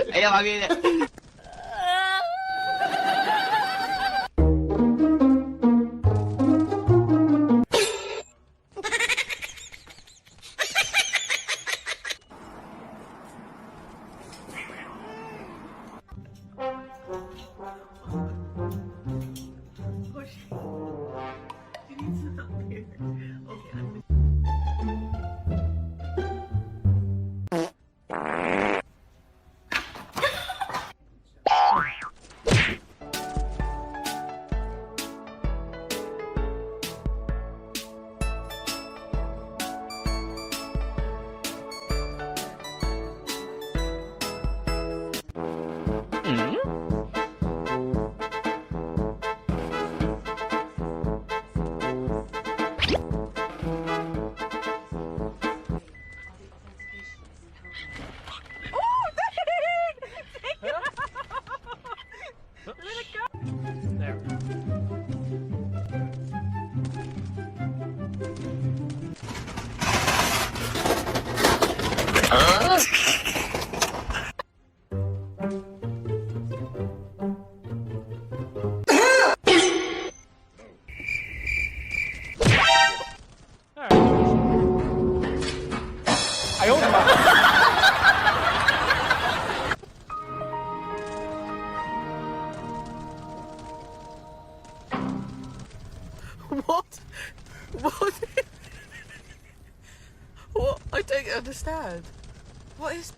Ayan, mag-ina. What? What? What? I don't understand. What is...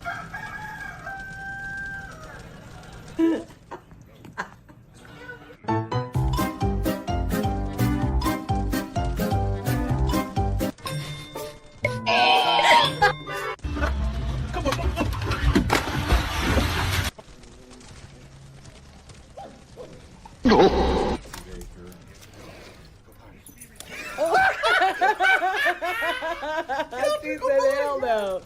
She said hell no.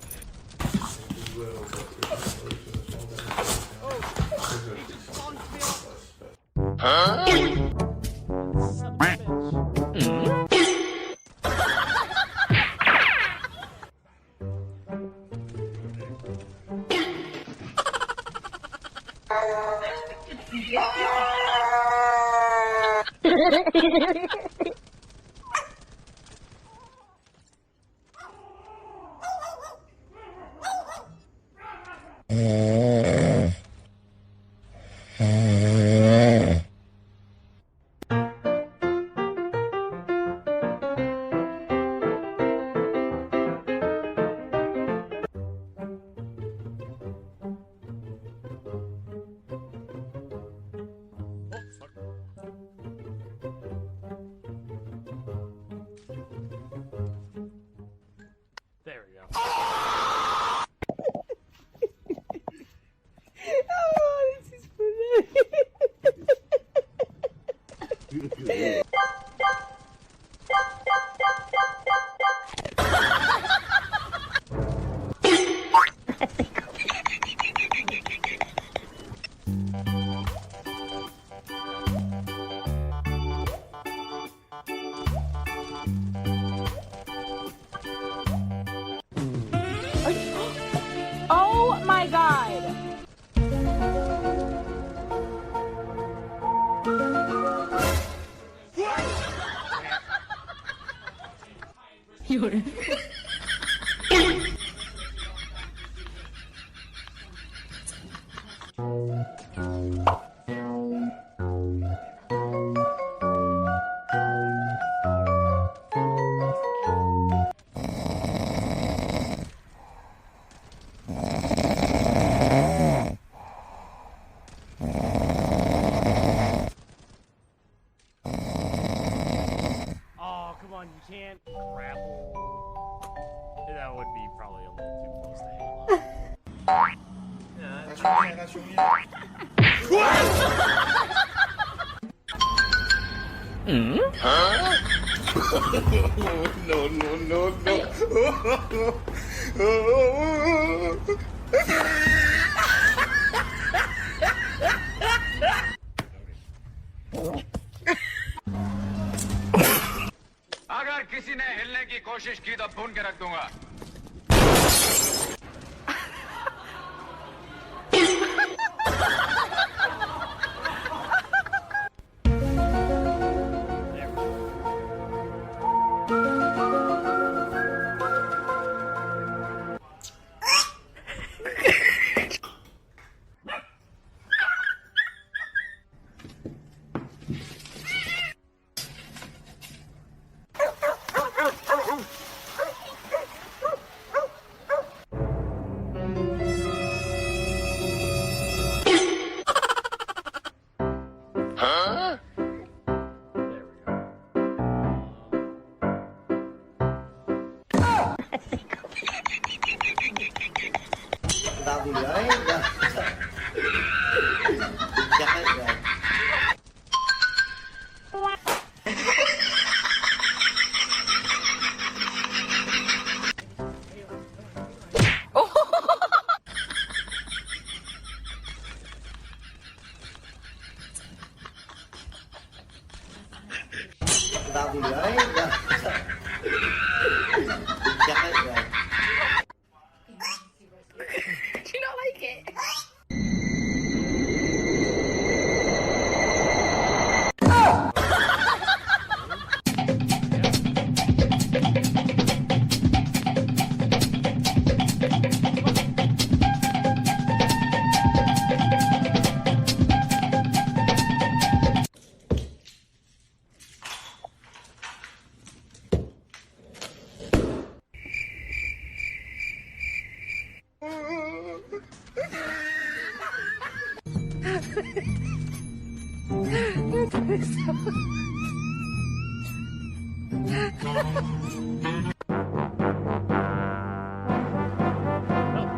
There we go. Oh, this is funny. Oh my god! Oh, come on, you can't grapple. That would be probably a little too close to Halo. अगर किसी ने हिलने की कोशिश की तो भून के रख दूंगा। There we go. There we go. Tao thì đấy. Chắc hết rồi. Tao thì đấy. Chắc hết rồi. Do you not like it? Oh,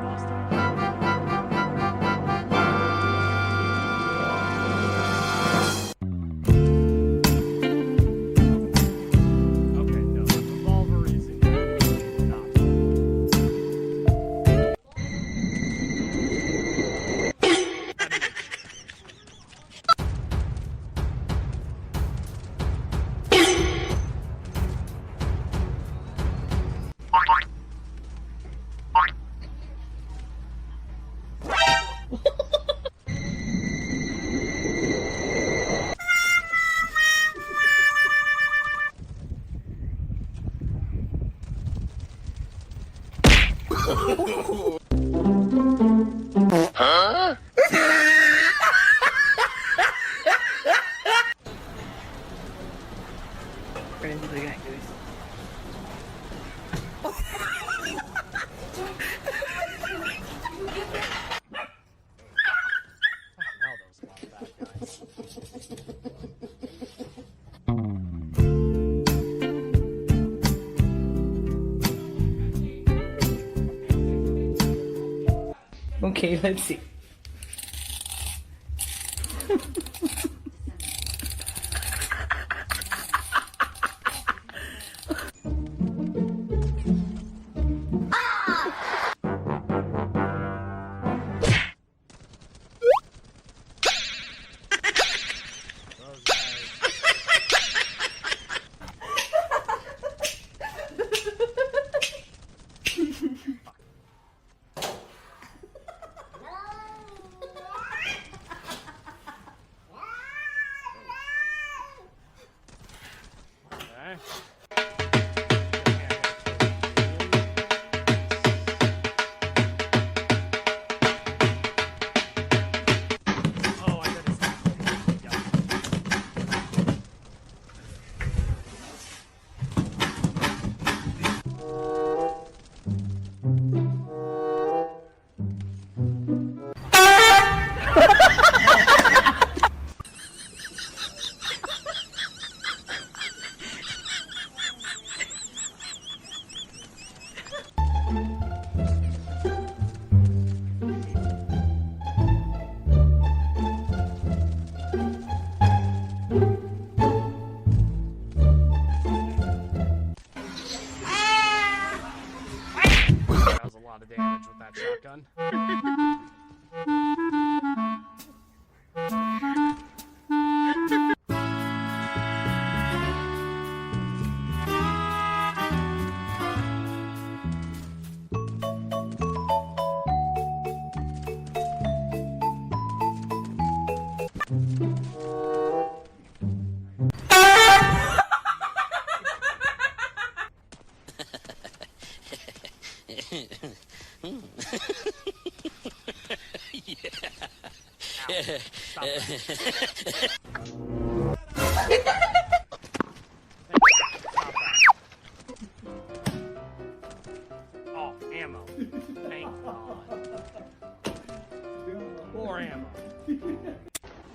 lost it. Okay, no, the revolver is in here. Not. Randy looking at Goose. Now those a lot of bad guys. Okay, let's see. Those guys. Stop that. Stop that. Oh, ammo. Thank God. More ammo.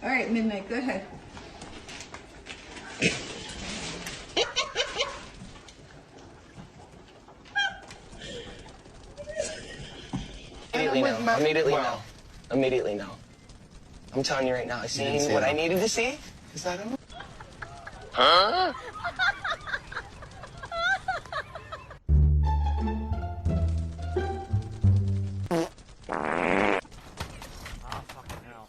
All right, Midnight, go ahead. Immediately no. Immediately no. Immediately no. I'm telling you right now, I seen what I needed to see. Is that enough? Huh? Ah, fucking hell.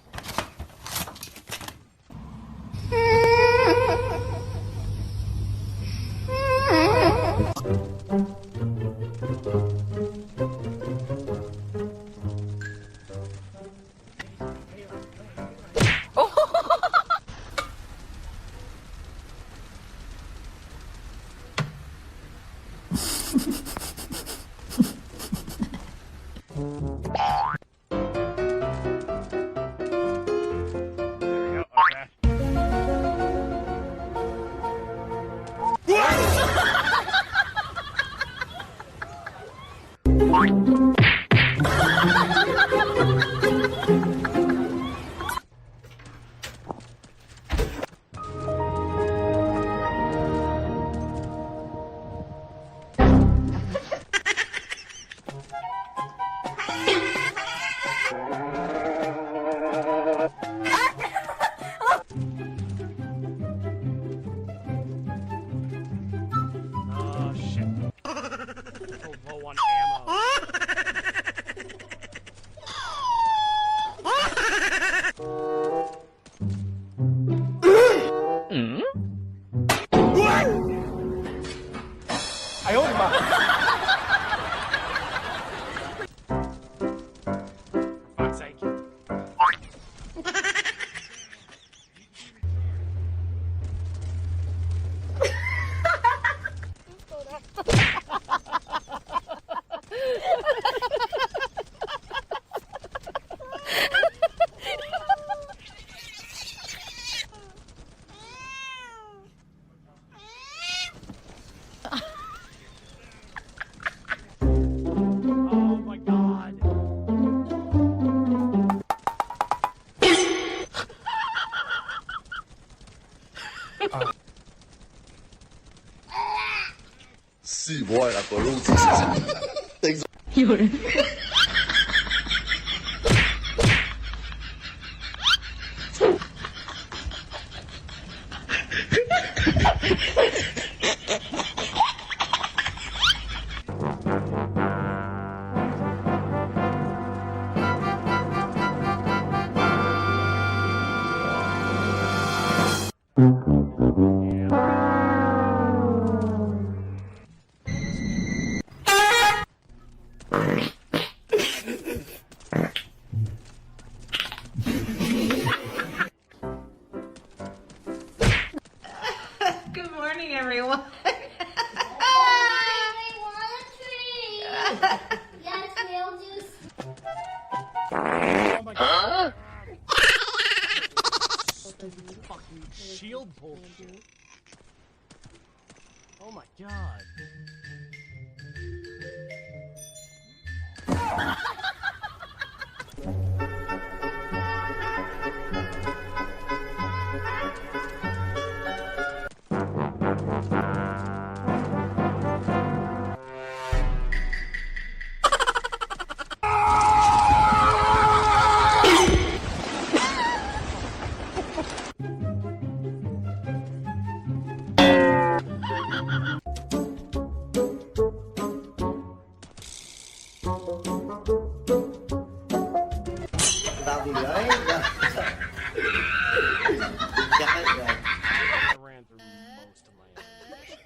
There we go. Okay. Oh shit. So low on ammo. Fuck's sake. Oh my god. Si vuoi la corruzza si Good morning, everyone. Yes, we'll do. Oh my god. Fucking shield bullshit. Oh my god. Vào thì đấy. Chắc hết rồi. I ran through most of my ammunition.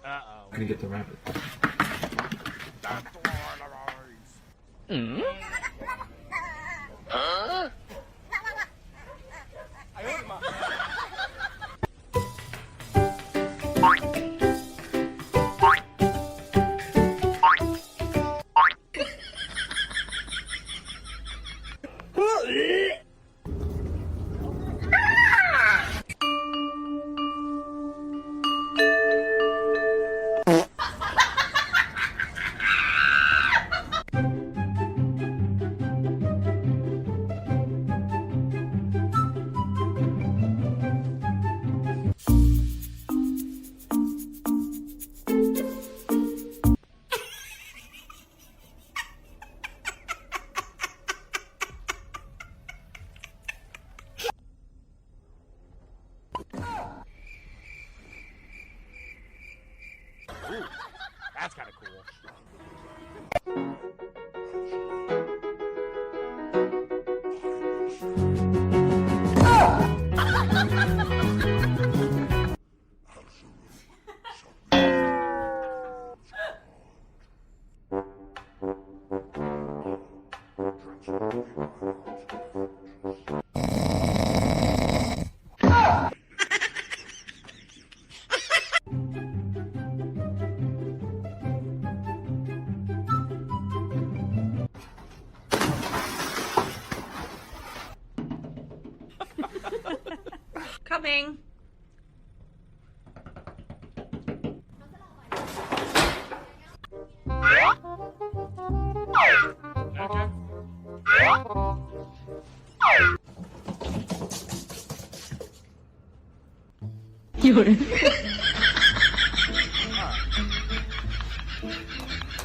Uh-oh. Gonna get the rabbit. Ooh, that's kind of cool. Coming.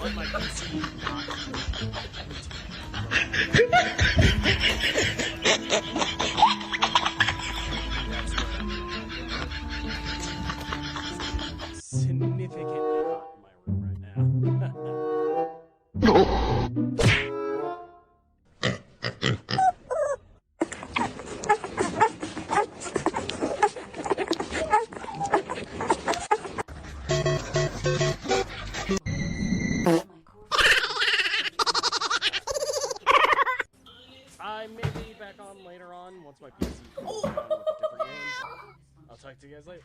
Let my PC significantly hot in my room right now. I may be back on later on once my PC cools down with a different game. I'll talk to you guys later.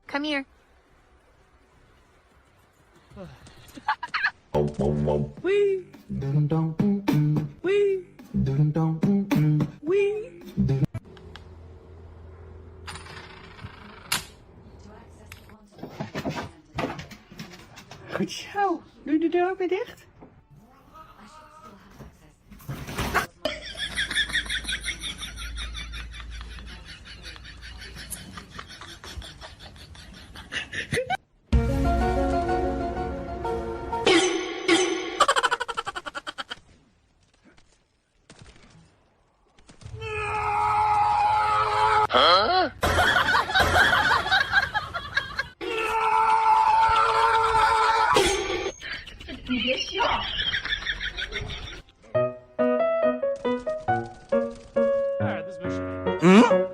Come here. Wee. Wee. Wee. Goed zo. Doe de deur ook weer dicht. Alright, this mission.